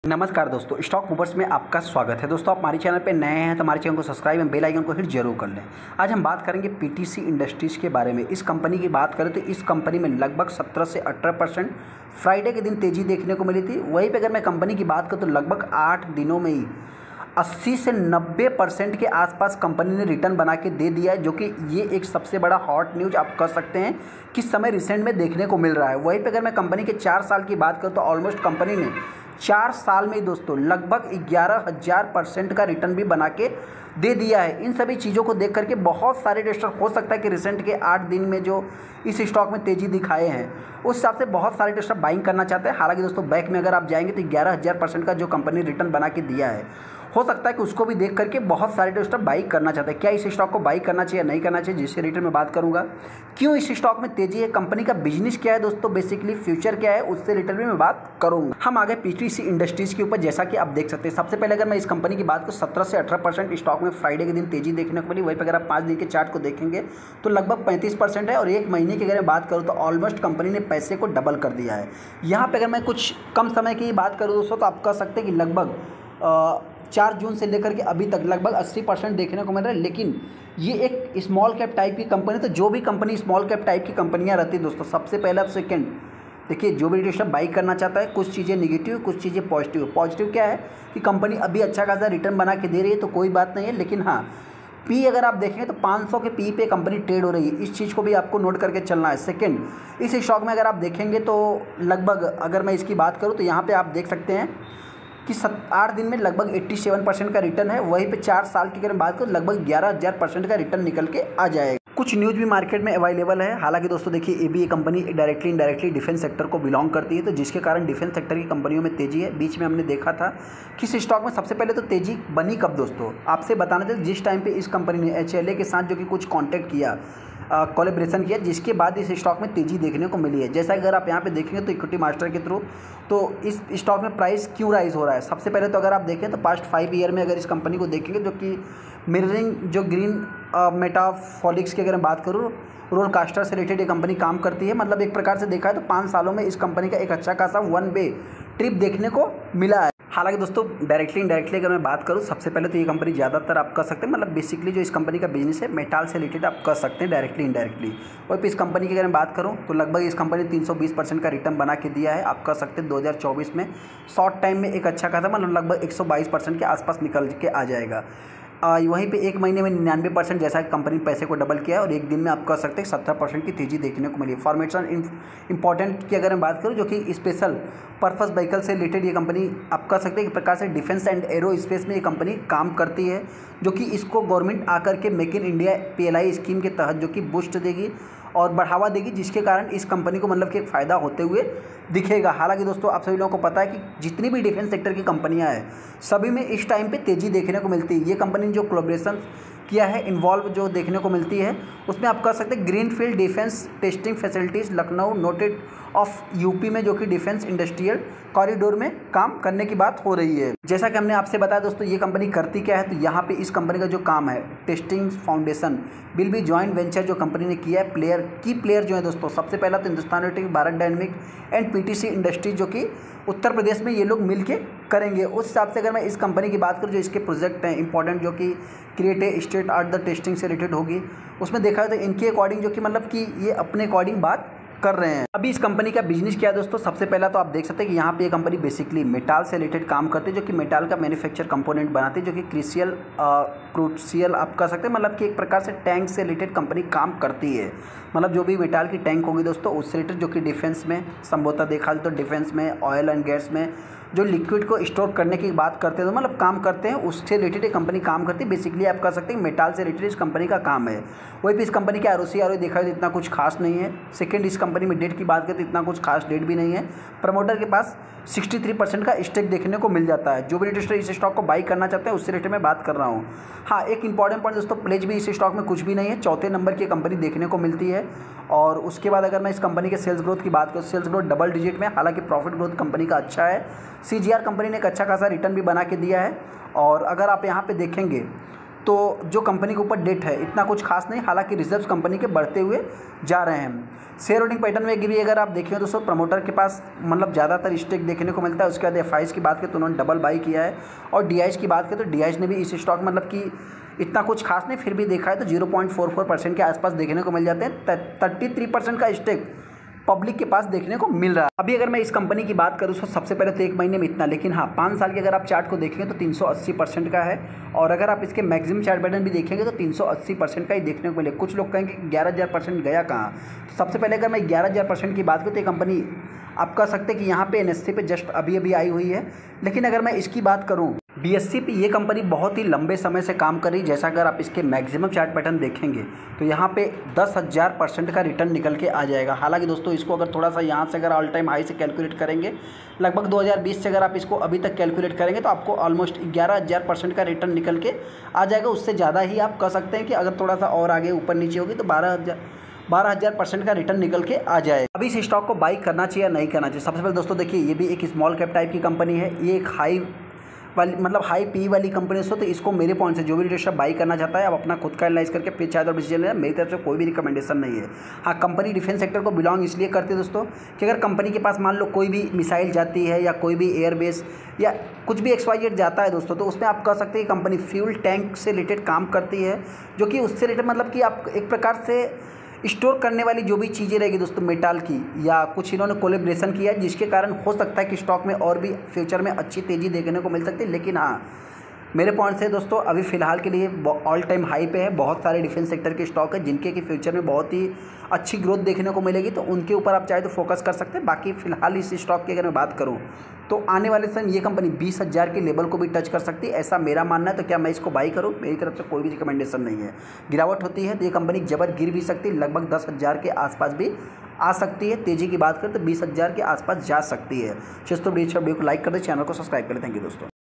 नमस्कार दोस्तों, stock movers में आपका स्वागत है। दोस्तों, आप हमारे चैनल पे नए हैं तो हमारे चैनल को सब्सक्राइब एवं बेल आइकन को हिट जरूर कर लें। आज हम बात करेंगे पीटीसी इंडस्ट्रीज़ के बारे में। इस कंपनी की बात करें तो इस कंपनी में लगभग 17 से 18% फ्राइडे के दिन तेज़ी देखने को मिली थी। वहीं पर अगर मैं कंपनी की बात करूँ तो लगभग 8 दिनों में ही 80 से 90% के आसपास कंपनी ने रिटर्न बना के दे दिया है, जो कि ये एक सबसे बड़ा हॉट न्यूज़ आप कह सकते हैं कि समय रिसेंट में देखने को मिल रहा है। वहीं पे अगर मैं कंपनी के 4 साल की बात करूँ तो ऑलमोस्ट कंपनी ने 4 साल में दोस्तों लगभग 11,000% का रिटर्न भी बना के दे दिया है। इन सभी चीज़ों को देख करके बहुत सारे इन्वेस्टर हो सकता है कि रिसेंट के 8 दिन में जो इस स्टॉक में तेज़ी दिखाए हैं उस हिसाब से बहुत सारे इन्वेस्टर बाइंग करना चाहते हैं। हालांकि दोस्तों बैक में अगर आप जाएंगे तो 11,000% का जो कंपनी रिटर्न बना के दिया है, हो सकता है कि उसको भी देख करके बहुत सारे इन्वेस्टर बाई करना चाहते हैं। क्या इस स्टॉक को बाई करना चाहिए नहीं करना चाहिए, जिससे रिटर्न में बात करूंगा। क्यों इस स्टॉक में तेजी है, कंपनी का बिजनेस क्या है दोस्तों, बेसिकली फ्यूचर क्या है, उससे रिटर्न में मैं बात करूंगा। हम आगे पीटीसी इंडस्ट्रीज़ के ऊपर, जैसा कि आप देख सकते हैं। सबसे पहले अगर मैं इस कंपनी की बात करूँ, 17 से 18% स्टॉक में फ्राइडे के दिन तेजी देखने को मिली। वहीं पर अगर आप 5 दिन के चार्ट को देखेंगे तो लगभग 35% है। और एक महीने की अगर मैं बात करूँ तो ऑलमोस्ट कंपनी ने पैसे को डबल कर दिया है। यहाँ पर अगर मैं कुछ कम समय की बात करूँ दोस्तों तो आप कह सकते हैं कि लगभग 4 जून से लेकर के अभी तक लगभग 80% देखने को मिल रहा है। लेकिन ये एक स्मॉल कैप टाइप की कंपनी, तो जो भी कंपनी स्मॉल कैप टाइप की कंपनियां रहती है दोस्तों, सबसे पहले सेकंड देखिए, जो भी इन्वेस्टर बाई करना चाहता है, कुछ चीज़ें निगेटिव कुछ चीज़ें पॉजिटिव। पॉजिटिव क्या है कि कंपनी अभी अच्छा खासा रिटर्न बना के दे रही है तो कोई बात नहीं है। लेकिन हाँ, पी अगर आप देखेंगे तो 500 के पी पे कंपनी ट्रेड हो रही है। इस चीज़ को भी आपको नोट करके चलना है। सेकंड, इस स्टॉक में अगर आप देखेंगे तो लगभग अगर मैं इसकी बात करूँ तो यहाँ पर आप देख सकते हैं कि 8 दिन में लगभग 87% का रिटर्न है। वहीं पे 4 साल की अगर बात करें लगभग 11,000% का रिटर्न निकल के आ जाएगा। कुछ न्यूज़ भी मार्केट में अवेलेबल है। हालांकि दोस्तों देखिए, ये भी ये company directly indirectly defence sector को बिलोंग करती है, तो जिसके कारण डिफेंस सेक्टर की कंपनियों में तेजी है। बीच में हमने देखा था कि इस स्टॉक में सबसे पहले तो तेजी बनी कब दोस्तों, आपसे बताना चाहिए जिस टाइम पे इस कंपनी ने एचएलए के साथ जो कि कुछ कॉन्टैक्ट किया, कोलैबोरेशन किया, जिसके बाद इस स्टॉक में तेज़ी देखने को मिली है। जैसा अगर आप यहाँ पे देखेंगे तो इक्विटी मास्टर के थ्रू तो इस स्टॉक में प्राइस क्यों राइज हो रहा है। सबसे पहले तो अगर आप देखें तो पास्ट 5 ईयर में अगर इस कंपनी को देखेंगे, जो कि मिररिंग जो ग्रीन मेटाफॉलिक्स की अगर मैं बात करूँ, रोल कास्टर से रिलेटेड ये कंपनी काम करती है। मतलब एक प्रकार से देखा है तो 5 सालों में इस कंपनी का एक अच्छा खासा 1 वे ट्रिप देखने को मिला है। हालांकि दोस्तों डायरेक्टली इनडायरेक्टली अगर मैं बात करूं, सबसे पहले तो ये कंपनी ज़्यादातर आप कह सकते हैं, मतलब बेसिकली जो इस कंपनी का बिजनेस है मेटाल से रिलेटेड आप कह सकते हैं डायरेक्टली इनडायरेक्टली। और फिर इस कंपनी की अगर मैं बात करूं तो लगभग इस कंपनी ने 320% का रिटर्न बना के दिया है। आप कह सकते हैं 2024 में शॉर्ट टाइम में एक अच्छा खासा, मतलब लगभग 122% के आसपास निकल के आ जाएगा। वहीं पे एक महीने में 99%, जैसा कि कंपनी पैसे को डबल किया है। और एक दिन में आप कह सकते हैं 70% की तेज़ी देखने को मिली। फॉर्मेशन इंपॉर्टेंट की अगर मैं बात करूं, जो कि स्पेशल पर्पस व्हीकल से रिलेटेड ये कंपनी आप कह सकते हैं एक प्रकार से डिफेंस एंड एरो स्पेस में ये कंपनी काम करती है, जो कि इसको गवर्नमेंट आकर के make in India PLI scheme के तहत जो कि बूस्ट देगी और बढ़ावा देगी, जिसके कारण इस कंपनी को मतलब कि एक फ़ायदा होते हुए दिखेगा। हालांकि दोस्तों आप सभी लोगों को पता है कि जितनी भी डिफेंस सेक्टर की कंपनियां हैं सभी में इस टाइम पे तेज़ी देखने को मिलती है। ये कंपनी ने जो कोलैबोरेशन किया है, इन्वॉल्व जो देखने को मिलती है, उसमें आप कह सकते हैं greenfield defence testing facilities Lucknow noted of UP में, जो कि डिफेंस इंडस्ट्रियल कॉरिडोर में काम करने की बात हो रही है। जैसा कि हमने आपसे बताया दोस्तों, ये कंपनी करती क्या है, तो यहाँ पे इस कंपनी का जो काम है testing foundation will be joint venture जो कंपनी ने किया है। प्लेयर जो है दोस्तों, सबसे पहला तो Hindustan aeronautics, Bharat dynamic and PTC industries, जो कि उत्तर प्रदेश में ये लोग मिल के करेंगे। उस हिसाब से अगर मैं इस कंपनी की बात करूँ, जो इसके प्रोजेक्ट हैं इंपॉर्टेंट, जो कि create a state art the testing से रिलेटेड होगी, उसमें देखा जाए तो इनके अकॉर्डिंग जो कि मतलब कि ये अपने अकॉर्डिंग बात कर रहे हैं। अभी इस कंपनी का बिजनेस क्या है दोस्तों, सबसे पहला तो आप देख सकते हैं कि यहाँ पे ये कंपनी बेसिकली मेटाल से रिलेटेड काम करती है, जो कि मेटाल का मैन्युफैक्चर कंपोनेंट बनाती है, जो कि क्रूशियल आप कह सकते हैं, मतलब कि एक प्रकार से टैंक से रिलेटेड कंपनी काम करती है। मतलब जो भी मेटाल की टैंक होगी दोस्तों उससे रिलेटेड, जो कि डिफेंस में संभवतः देखा जाए तो डिफेंस में, ऑयल एंड गैस में जो लिक्विड को स्टोर करने की बात करते हैं तो मतलब काम करते हैं, उससे रिलेटेड एक कंपनी काम करती है। बेसिकली आप कह सकते हैं मेटाल से रिलेटेड इस कंपनी का काम है। वही भी इस कंपनी के ROC देखा जाए तो इतना कुछ खास नहीं है। सेकंड, इस कंपनी में डेट की बात करें तो इतना कुछ खास डेट भी नहीं है। प्रमोटर के पास 63% का स्टेक देखने को मिल जाता है। जो भी इन्वेस्टर इस स्टॉक को बाई करना चाहते हैं उससे रिलेटेड मैं बात कर रहा हूँ। हाँ, एक इंपॉर्टेंट पॉइंट दोस्तों, प्लेज भी इस स्टॉक में कुछ भी नहीं है। 4थे नंबर की कंपनी देखने को मिलती है। और उसके बाद अगर मैं इस कंपनी के सेल्स ग्रोथ की बात करूँ, सेल्स ग्रोथ डबल डिजिट में, हालांकि प्रॉफिट ग्रोथ कंपनी का अच्छा है। CGR कंपनी ने एक अच्छा खासा रिटर्न भी बना के दिया है। और अगर आप यहाँ पे देखेंगे तो जो कंपनी के ऊपर डेट है इतना कुछ खास नहीं, हालांकि रिजर्व्स कंपनी के बढ़ते हुए जा रहे हैं। शेयर होल्डिंग पैटर्न में भी अगर आप देखें दोस्तों, प्रमोटर के पास मतलब ज़्यादातर स्टेक देखने को मिलता है। उसके बाद एफआईज की बात करें तो उन्होंने डबल बाई किया है, और डीआईज की बात करें तो डीआईज ने भी इस स्टॉक मतलब कि इतना कुछ खास नहीं, फिर भी देखा है तो 0.44% के आसपास देखने को मिल जाते हैं। 33% का स्टेक पब्लिक के पास देखने को मिल रहा है। अभी अगर मैं इस कंपनी की बात करूँ तो सबसे पहले तो 1 महीने में इतना, लेकिन हाँ 5 साल के अगर आप चार्ट को देखेंगे तो 380% का है, और अगर आप इसके मैक्सिमम चार्ट पैटर्न भी देखेंगे तो 380% का ही देखने को मिले। कुछ लोग कहेंगे 11,000% गया कहाँ, तो सबसे पहले अगर मैं 11,000% की बात करूँ तो ये कंपनी आप कह सकते हैं कि यहाँ पे एनएससी पे जस्ट अभी आई हुई है। लेकिन अगर मैं इसकी बात करूँ बीएससी पे, ये कंपनी बहुत ही लंबे समय से काम कर रही है। जैसा अगर आप इसके मैक्सिमम चार्ट पैटर्न देखेंगे तो यहाँ पे 10,000% का रिटर्न निकल के आ जाएगा। हालांकि दोस्तों इसको अगर थोड़ा सा यहाँ से अगर ऑल टाइम हाई से कैलकुलेट करेंगे, लगभग 2020 से अगर आप इसको अभी तक कैलकुलेट करेंगे तो आपको ऑलमोस्ट 11,000% का रिटर्न निकल के आ जाएगा। उससे ज़्यादा ही आप कह सकते हैं कि अगर थोड़ा सा और आगे ऊपर नीचे होगी तो 12,000% का रिटर्न निकल के आ जाए। अभी इस स्टॉक को बाई करना चाहिए या नहीं करना चाहिए? सबसे पहले दोस्तों देखिए, ये भी एक स्मॉल कैप टाइप की कंपनी है। ये एक हाई वाली मतलब हाई पी वाली कंपनी है, तो इसको मेरे पॉइंट से जो भी इन्वेस्टर बाई करना चाहता है, आप अपना खुद का एनालाइज करके फिर चाहे तो डिसीजन लेना। मेरी तरफ से कोई भी रिकमेंडेशन नहीं है। हाँ, कंपनी डिफेंस सेक्टर को बिलोंग इसलिए करती है दोस्तों कि अगर कंपनी के पास मान लो कोई भी मिसाइल जाती है या कोई भी एयरबेस या कुछ भी XYZ जाता है दोस्तों, तो उसमें आप कह सकते हैं कि कंपनी फ्यूल टैंक से रिलेटेड काम करती है, जो कि उससे रिलेटेड मतलब कि आप एक प्रकार से स्टोर करने वाली जो भी चीज़ें रहेगी दोस्तों मेटल की, या कुछ इन्होंने कोलेब्रेशन किया है, जिसके कारण हो सकता है कि स्टॉक में और भी फ्यूचर में अच्छी तेज़ी देखने को मिल सकती है। लेकिन हाँ, मेरे पॉइंट से दोस्तों अभी फ़िलहाल के लिए ऑल टाइम हाई पे है। बहुत सारे डिफेंस सेक्टर के स्टॉक है जिनके कि फ्यूचर में बहुत ही अच्छी ग्रोथ देखने को मिलेगी, तो उनके ऊपर आप चाहे तो फोकस कर सकते हैं। बाकी फ़िलहाल इस स्टॉक की अगर मैं बात करूँ तो आने वाले समय ये कंपनी 20,000 के लेवल को भी टच कर सकती है, ऐसा मेरा मानना है। तो क्या मैं इसको बाई करूँ? मेरी तरफ से कोई भी रिकमेंडेशन नहीं है। गिरावट होती है तो ये कंपनी जबर गिर भी सकती है, लगभग 10,000 के आसपास भी आ सकती है। तेज़ी की बात करें तो 20,000 के आसपास जा सकती है। दोस्तों वीडियो को लाइक कर दें, चैनल को सब्सक्राइब करें। थैंक यू दोस्तों।